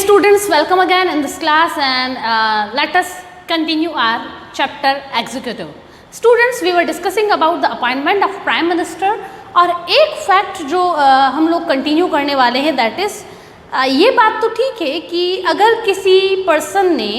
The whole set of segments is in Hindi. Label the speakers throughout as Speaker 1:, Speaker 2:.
Speaker 1: students, welcome again in this class and let us continue our chapter executive. Students, we were discussing about the appointment of prime minister और एक फैक्ट जो हम लोग कंटिन्यू करने वाले हैं दैट इज़ ये बात तो ठीक है कि अगर किसी पर्सन ने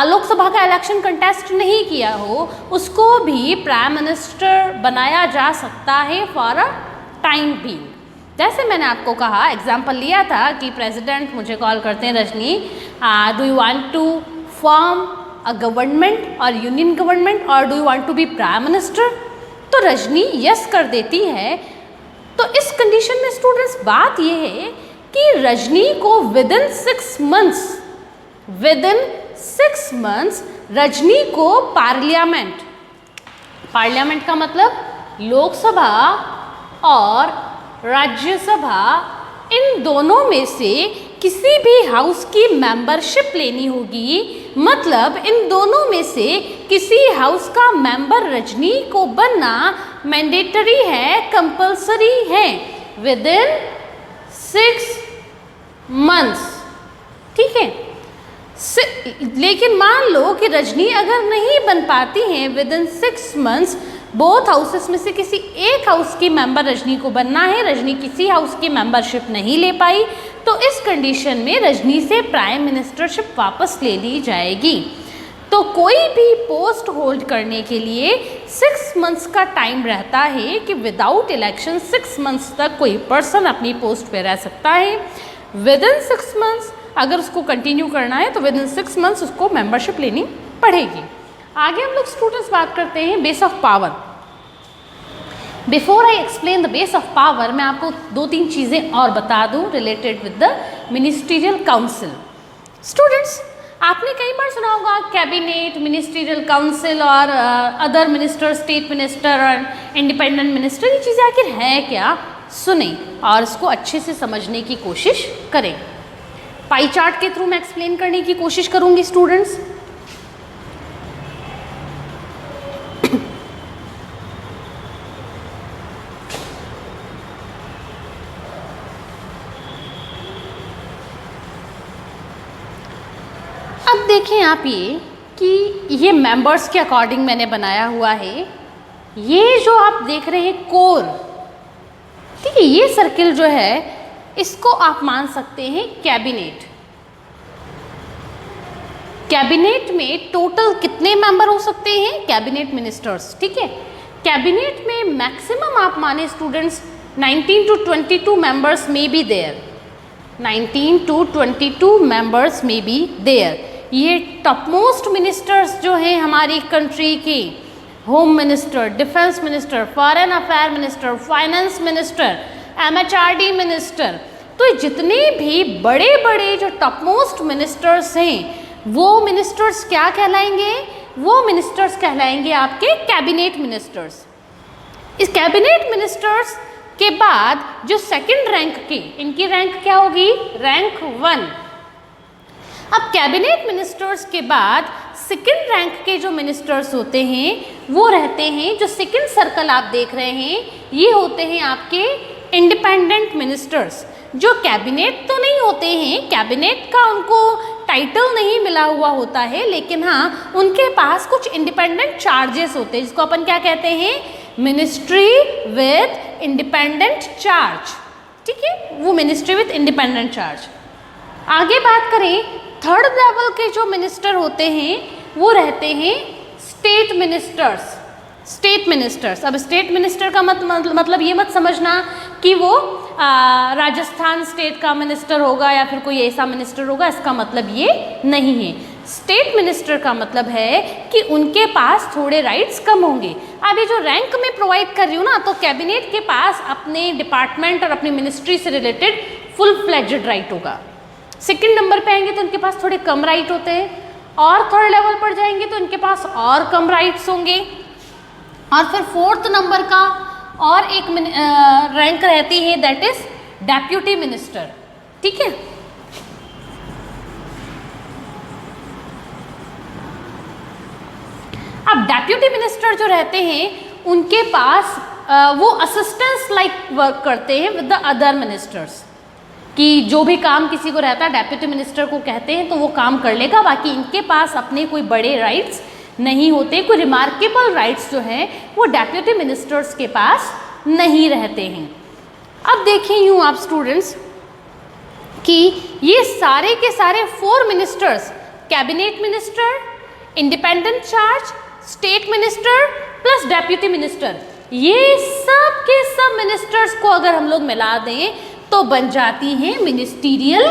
Speaker 1: लोकसभा का इलेक्शन कंटेस्ट नहीं किया हो उसको भी प्राइम मिनिस्टर बनाया जा सकता है फॉर अ टाइम बीइंग। जैसे मैंने आपको कहा एग्जाम्पल लिया था कि प्रेसिडेंट मुझे कॉल करते हैं, Rajni do you want to form a government or union government और do you want to be prime minister, तो रजनी यस कर देती है। तो इस कंडीशन में स्टूडेंट्स बात ये है कि रजनी को विद इन 6 मंथ्स रजनी को पार्लियामेंट का मतलब लोकसभा और राज्यसभा, इन दोनों में से किसी भी हाउस की मेंबरशिप लेनी होगी। मतलब इन दोनों में से किसी हाउस का मेंबर रजनी को बनना मैंडेटरी है, कंपल्सरी है विद इन 6 मंथ्स। ठीक है, लेकिन मान लो कि रजनी अगर नहीं बन पाती हैं with in 6 months, both houses में से किसी एक हाउस की मेंबर रजनी को बनना है, रजनी किसी हाउस की मेंबरशिप नहीं ले पाई, तो इस कंडीशन में रजनी से प्राइम मिनिस्टरशिप वापस ले ली जाएगी। तो कोई भी पोस्ट होल्ड करने के लिए 6 मंथ्स का टाइम रहता है कि विदाउट इलेक्शन 6 मंथ्स तक कोई पर्सन अपनी पोस्ट पे रह सकता है। विद इन 6 मंथ्स अगर उसको कंटिन्यू करना है तो विद इन 6 मंथ्स उसको मेंबरशिप लेनी पड़ेगी। आगे हम लोग स्टूडेंट्स बात करते हैं base of power. Before I explain the base of power, मैं आपको 2-3 चीज़ें और बता दूं related with the ministerial council. Students, आपने कई बार सुना होगा कैबिनेट, मिनिस्ट्रियल काउंसिल और अदर मिनिस्टर, स्टेट मिनिस्टर और इंडिपेंडेंट मिनिस्टर, ये चीज़ें आखिर है क्या? सुने और इसको अच्छे से समझने की कोशिश करें। पाई चार्ट के थ्रू मैं एक्सप्लेन करने की कोशिश करूंगी स्टूडेंट्स। अब देखें आप ये कि ये मेंबर्स के अकॉर्डिंग मैंने बनाया हुआ है। ये जो आप देख रहे हैं कोर, ठीक है, ये सर्किल जो है इसको आप मान सकते हैं कैबिनेट। कैबिनेट में टोटल कितने मेंबर हो सकते हैं? Cabinet ministers. ठीक है, कैबिनेट में मैक्सिमम आप माने स्टूडेंट्स 19 to 22 मेंबर्स में बी देयर। 19 to 22 मेंबर्स में बी देयर। ये टॉप मोस्ट मिनिस्टर्स जो हैं हमारी कंट्री के, home minister, defence minister, foreign affair minister, finance minister, MHRD minister, तो जितने भी बड़े बड़े जो टॉप मोस्ट मिनिस्टर्स हैं वो मिनिस्टर्स क्या कहलाएंगे? वो मिनिस्टर्स कहलाएंगे आपके कैबिनेट मिनिस्टर्स। इस कैबिनेट मिनिस्टर्स के बाद जो सेकंड रैंक के, इनकी रैंक क्या होगी? रैंक 1। अब कैबिनेट मिनिस्टर्स के बाद सेकंड रैंक के जो मिनिस्टर्स होते हैं वो रहते हैं, जो सेकंड सर्कल आप देख रहे हैं ये होते हैं आपके इंडिपेंडेंट मिनिस्टर्स, जो कैबिनेट तो नहीं होते हैं, कैबिनेट का उनको टाइटल नहीं मिला हुआ होता है, लेकिन हाँ उनके पास कुछ इंडिपेंडेंट चार्जेस होते हैं, जिसको अपन क्या कहते हैं? Ministry with independent charge. ठीक है, वो मिनिस्ट्री विद इंडिपेंडेंट चार्ज। आगे बात करें, थर्ड लेवल के जो मिनिस्टर होते हैं वो रहते हैं स्टेट मिनिस्टर्स। अब स्टेट मिनिस्टर का मतलब ये मत समझना कि वो राजस्थान स्टेट का मिनिस्टर होगा या फिर कोई ऐसा मिनिस्टर होगा, इसका मतलब ये नहीं है। स्टेट मिनिस्टर का मतलब है कि उनके पास थोड़े राइट्स कम होंगे। अब ये जो रैंक में प्रोवाइड कर रही हूँ ना, तो कैबिनेट के पास अपने डिपार्टमेंट और अपनी मिनिस्ट्री से रिलेटेड फुल फ्लेज्ड राइट होगा। सेकंड नंबर पे आएंगे तो उनके पास थोड़े कम राइट होते हैं, और थर्ड लेवल पर जाएंगे तो उनके पास और कम राइट्स होंगे, और फिर फोर्थ नंबर का और एक रैंक रहती है दैट इज डेप्यूटी मिनिस्टर। ठीक है, अब डेप्यूटी मिनिस्टर जो रहते हैं उनके पास वो असिस्टेंट्स लाइक वर्क करते हैं विद द अदर मिनिस्टर्स। कि जो भी काम किसी को रहता है डेप्यूटी मिनिस्टर को कहते हैं तो वो काम कर लेगा, बाकी इनके पास अपने कोई बड़े राइट्स नहीं होते, कोई रिमार्केबल राइट्स जो हैं वो डेप्यूटी मिनिस्टर्स के पास नहीं रहते हैं। अब देखें यूँ आप स्टूडेंट्स कि ये सारे के सारे 4 ministers, cabinet minister, independent charge, state minister plus deputy minister, ये सब के सब मिनिस्टर्स को अगर हम लोग मिला दें तो बन जाती हैं मिनिस्टीरियल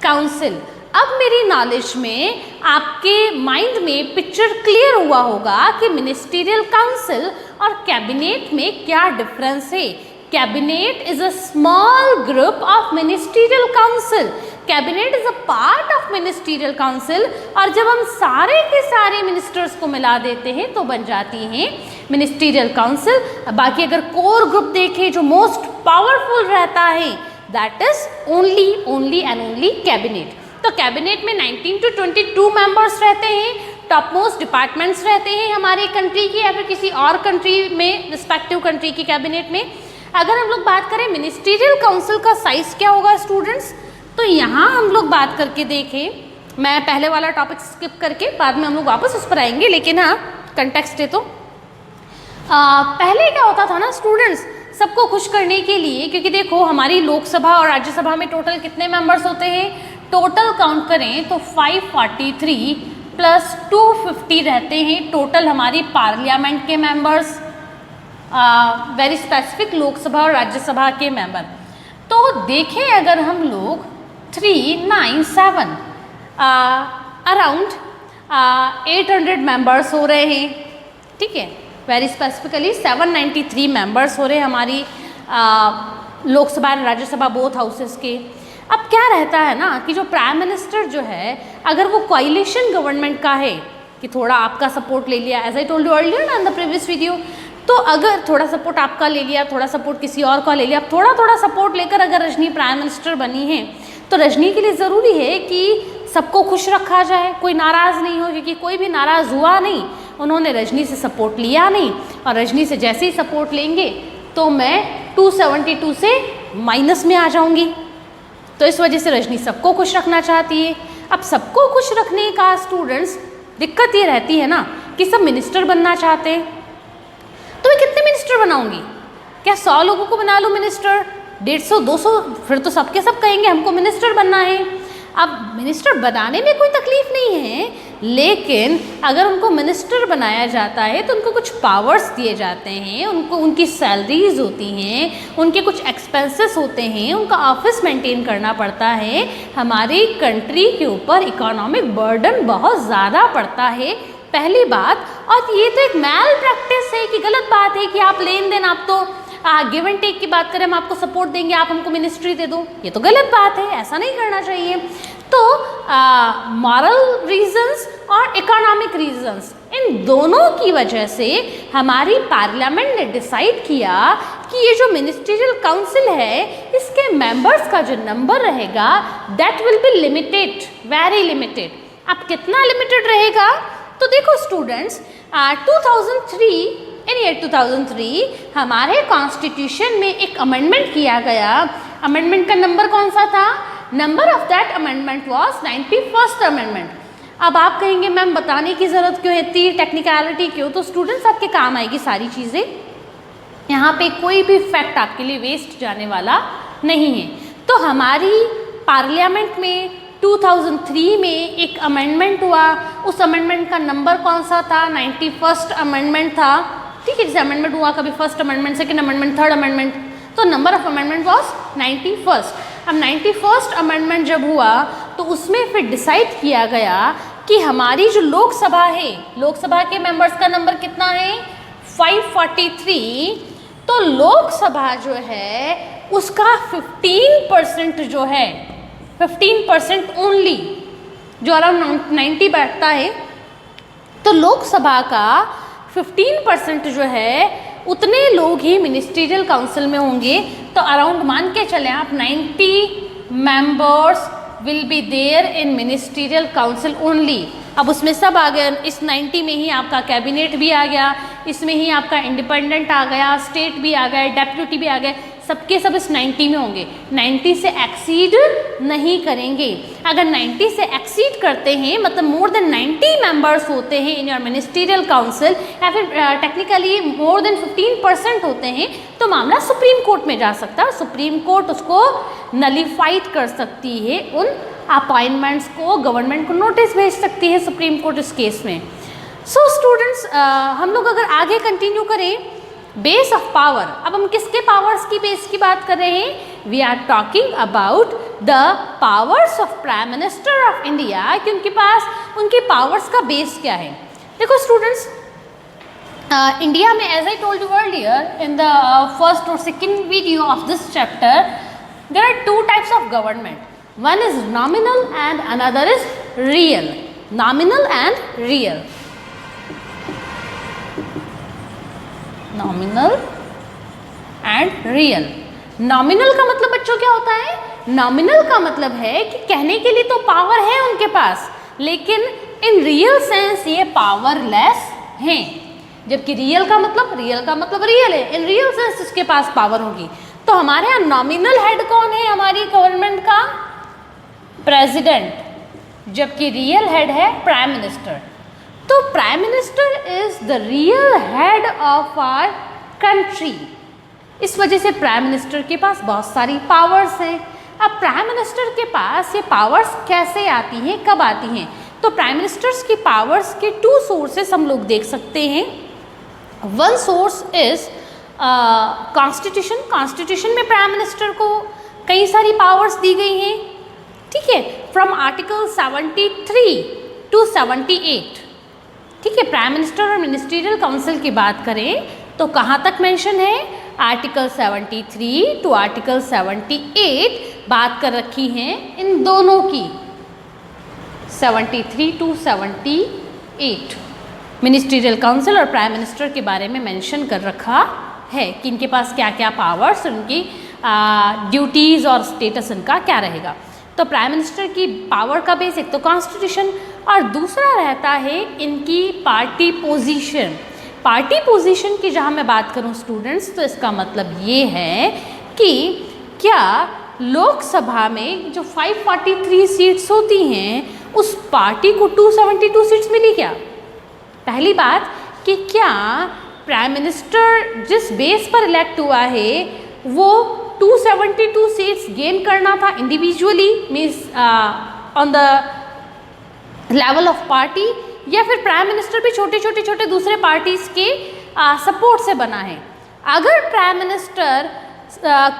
Speaker 1: काउंसिल। अब मेरी नॉलेज में आपके माइंड में पिक्चर क्लियर हुआ होगा कि मिनिस्टीरियल काउंसिल और कैबिनेट में क्या डिफरेंस है। Cabinet is a small group of ministerial council, cabinet is a part of ministerial council, और जब हम सारे के सारे मिनिस्टर्स को मिला देते हैं तो बन जाती हैं मिनिस्टीरियल काउंसिल। बाकी अगर कोर ग्रुप देखें जो मोस्ट पावरफुल रहता है that is only and only cabinet. तो कैबिनेट में 19 to 22 मेंबर्स रहते हैं, टॉप मोस्ट डिपार्टमेंट्स रहते हैं हमारी कंट्री की या फिर किसी और कंट्री में, रिस्पेक्टिव कंट्री की कैबिनेट में। अगर हम लोग बात करें मिनिस्टीरियल काउंसिल का साइज क्या होगा स्टूडेंट्स, तो यहाँ हम लोग बात करके देखें, मैं पहले वाला टॉपिक स्किप करके बाद में हम लोग वापस उस पर आएंगे, लेकिन हाँ कंटेक्स्ट है तो पहले क्या होता था ना स्टूडेंट्स, सबको खुश करने के लिए, क्योंकि देखो हमारी लोकसभा और राज्यसभा में टोटल कितने मेंबर्स होते हैं, टोटल काउंट करें तो 543 प्लस 250 रहते हैं टोटल हमारी पार्लियामेंट के मेंबर्स, वेरी स्पेसिफिक लोकसभा और राज्यसभा के मेंबर। तो देखें अगर हम लोग 397 अराउंड 800 मेंबर्स हो रहे हैं, ठीक है, वेरी स्पेसिफिकली 793 मेंबर्स हो रहे हैं हमारी लोकसभा और राज्यसभा बोथ हाउसेस के। अब क्या रहता है ना कि जो प्राइम मिनिस्टर जो है, अगर वो कोalition गवर्नमेंट का है कि थोड़ा आपका सपोर्ट ले लिया, as I told you earlier ना इन द प्रीवियस वीडियो, तो अगर थोड़ा सपोर्ट आपका ले लिया, थोड़ा सपोर्ट किसी और का ले लिया, अब थोड़ा सपोर्ट लेकर अगर रजनी प्राइम मिनिस्टर बनी है तो रजनी के लिए ज़रूरी है कि सबको खुश रखा जाए, कोई नाराज़ नहीं हो, क्योंकि कोई भी नाराज़ हुआ नहीं, उन्होंने रजनी से सपोर्ट लिया नहीं, और रजनी से जैसे ही सपोर्ट लेंगे तो मैं 272 से माइनस में आ जाऊंगी। तो इस वजह से रजनी सबको खुश रखना चाहती है। अब सबको खुश रखने का स्टूडेंट्स दिक्कत ये रहती है ना कि सब मिनिस्टर बनना चाहते हैं, तो मैं कितने मिनिस्टर बनाऊंगी? क्या 100 लोगों को बना लूँ मिनिस्टर, 150 200? फिर तो सबके सब कहेंगे हमको मिनिस्टर बनना है। अब मिनिस्टर बनाने में कोई तकलीफ नहीं है, लेकिन अगर उनको मिनिस्टर बनाया जाता है तो उनको कुछ पावर्स दिए जाते हैं, उनको उनकी सैलरीज होती हैं, उनके कुछ एक्सपेंसेस होते हैं, उनका ऑफिस मेंटेन करना पड़ता है, हमारी कंट्री के ऊपर इकोनॉमिक बर्डन बहुत ज़्यादा पड़ता है, पहली बात। और ये तो एक मैल प्रैक्टिस है कि गलत बात है कि आप लेन देन, आप तो गिव एंड टेक की बात करें, हम आपको सपोर्ट देंगे, आप हमको मिनिस्ट्री दे दो, ये तो गलत बात है, ऐसा नहीं करना चाहिए। तो मॉरल रीजंस और इकोनॉमिक रीजंस, इन दोनों की वजह से हमारी पार्लियामेंट ने डिसाइड किया कि ये जो मिनिस्ट्रियल काउंसिल है इसके मेंबर्स का जो नंबर रहेगा that will be limited, very limited. अब कितना लिमिटेड रहेगा? तो देखो स्टूडेंट्स, 2003 हमारे कॉन्स्टिट्यूशन में एक अमेंडमेंट किया गया। अमेंडमेंट का नंबर कौन सा था? Number of that amendment was 91st amendment. अब आप कहेंगे मैम बताने की ज़रूरत क्यों है, इतनी टेक्निकलिटी क्यों? तो स्टूडेंट्स आपके काम आएगी सारी चीज़ें, यहाँ पे कोई भी फैक्ट आपके लिए वेस्ट जाने वाला नहीं है। तो हमारी पार्लियामेंट में 2003 में एक अमेंडमेंट हुआ, उस अमेंडमेंट का नंबर कौन सा था? 91st अमेंडमेंट था, ठीक है। जैसे अमेंडमेंट हुआ कभी first amendment, second amendment, third amendment, तो number of amendment was 91st। अब 91st अमेंडमेंट जब हुआ तो उसमें फिर डिसाइड किया गया कि हमारी जो लोकसभा है, लोकसभा के मेंबर्स का नंबर कितना है? 543। तो लोकसभा जो है उसका 15% जो है, 15% ओनली, जो अराउंड 90 बैठता है, तो लोकसभा का 15% जो है उतने लोग ही मिनिस्ट्रियल काउंसिल में होंगे। तो अराउंड मान के चलें आप 90 members will be there in ministerial council only. अब उसमें सब आ गए, इस 90 में ही आपका कैबिनेट भी आ गया, इसमें ही आपका इंडिपेंडेंट आ गया, स्टेट भी आ गया, डेप्यूटी भी आ गए, सबके सब इस 90 में होंगे, 90 से एक्सीड नहीं करेंगे। अगर 90 से एक्सीड करते हैं मतलब मोर देन 90 मेंबर्स होते हैं इन योर मिनिस्ट्रियल काउंसिल या फिर टेक्निकली मोर देन 15% होते हैं तो मामला सुप्रीम कोर्ट में जा सकता है। सुप्रीम कोर्ट उसको नलीफाइड कर सकती है, उन अपॉइंटमेंट्स को गवर्नमेंट को नोटिस भेज सकती है सुप्रीम कोर्ट इस केस में। सो स्टूडेंट्स हम लोग अगर आगे कंटिन्यू करें, बेस ऑफ पावर, अब हम किसके पावर्स की बेस की बात कर रहे हैं? We are talking about the powers of prime minister of India, कि उनके पास उनके पावर्स का बेस क्या है। देखो स्टूडेंट्स, इंडिया में as I told you earlier in the first और second video of this chapter, there are two types of government, one is nominal and another is real. Nominal and real, nominal and real. Nominal का मतलब बच्चों क्या होता है? नॉमिनल का मतलब है कि कहने के लिए तो पावर है उनके पास, लेकिन इन रियल सेंस ये पावरलेस हैं। जबकि रियल का मतलब रियल है, इन रियल सेंस इसके पास पावर होगी। तो हमारे यहाँ नॉमिनल हेड कौन है हमारी गवर्नमेंट का? प्रेसिडेंट। जबकि रियल हेड है प्राइम मिनिस्टर। तो prime minister is the real head of our country. इस वजह से प्राइम मिनिस्टर के पास बहुत सारी पावर्स हैं। अब प्राइम मिनिस्टर के पास ये पावर्स कैसे आती हैं, कब आती हैं? तो प्राइम मिनिस्टर्स की पावर्स के टू सोर्सेस हम लोग देख सकते हैं। One source is constitution. Constitution में प्राइम मिनिस्टर को कई सारी पावर्स दी गई हैं, ठीक है, फ्रॉम आर्टिकल 73 टू 78। ठीक है, प्राइम मिनिस्टर और मिनिस्ट्रियल काउंसिल की बात करें तो कहाँ तक मेंशन है? आर्टिकल 73 टू आर्टिकल 78 बात कर रखी हैं इन दोनों की। 73 टू 78 मिनिस्ट्रियल काउंसिल और प्राइम मिनिस्टर के बारे में मेंशन कर रखा है कि इनके पास क्या क्या पावर्स, उनकी ड्यूटीज़ और स्टेटस इनका क्या रहेगा। तो प्राइम मिनिस्टर की पावर का बेस एक तो कॉन्स्टिट्यूशन और दूसरा रहता है इनकी पार्टी पोजीशन। पार्टी पोजीशन की जहाँ मैं बात करूँ स्टूडेंट्स, तो इसका मतलब ये है कि क्या लोकसभा में जो 543 सीट्स होती हैं उस पार्टी को 272 सीट्स मिली क्या? पहली बात कि क्या प्राइम मिनिस्टर जिस बेस पर इलेक्ट हुआ है वो 272 सीट्स गेन करना था individually, means on the level of party, या फिर प्राइम मिनिस्टर भी छोटे दूसरे पार्टीज़ के सपोर्ट से बना है। अगर प्राइम मिनिस्टर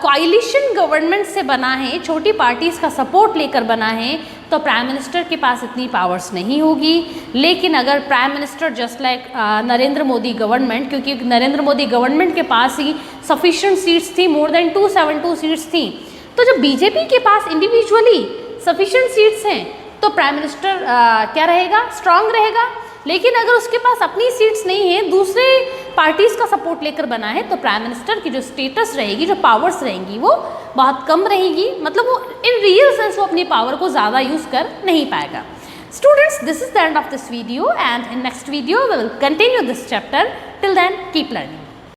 Speaker 1: कोalition गवर्नमेंट से बना है, छोटी पार्टीज़ का सपोर्ट लेकर बना है, तो प्राइम मिनिस्टर के पास इतनी पावर्स नहीं होगी। लेकिन अगर prime minister just like Narendra Modi government, क्योंकि नरेंद्र मोदी गवर्नमेंट के पास ही सफिशिएंट सीट्स थी, मोर देन 272 सीट्स थी, तो जब बीजेपी के पास इंडिविजुअली सफिशिएंट सीट्स हैं तो प्राइम मिनिस्टर क्या रहेगा? स्ट्रांग रहेगा। लेकिन अगर उसके पास अपनी सीट्स नहीं है, दूसरे पार्टीज़ का सपोर्ट लेकर बना है, तो प्राइम मिनिस्टर की जो स्टेटस रहेगी, जो पावर्स रहेंगी, वो बहुत कम रहेगी। मतलब वो इन रियल सेंस वो अपनी पावर को ज़्यादा यूज़ कर नहीं पाएगा। Students, this is the end of this video, and in next video we will continue this chapter. Till then keep learning.